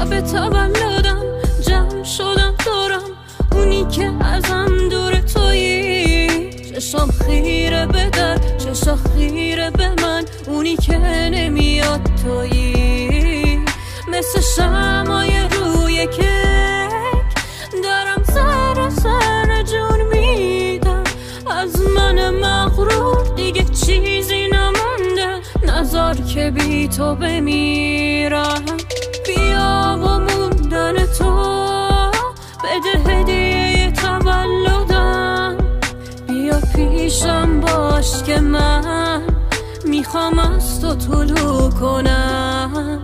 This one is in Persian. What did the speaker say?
شب تولدم جمع شدم دارم اونی که ازم دور تویی. چشام خیره به در چشا خیره به من اونی که نمیاد تویی. مثل شمعای روی کیک دارم سر سر جون میدم. از من مغرور دیگه چیزی نمونده نذار که بی تو بمیرم. بیا و موندن تو بده هدیه تولدم. بیا پیشم باش که من میخوام از تو طلوع کنم.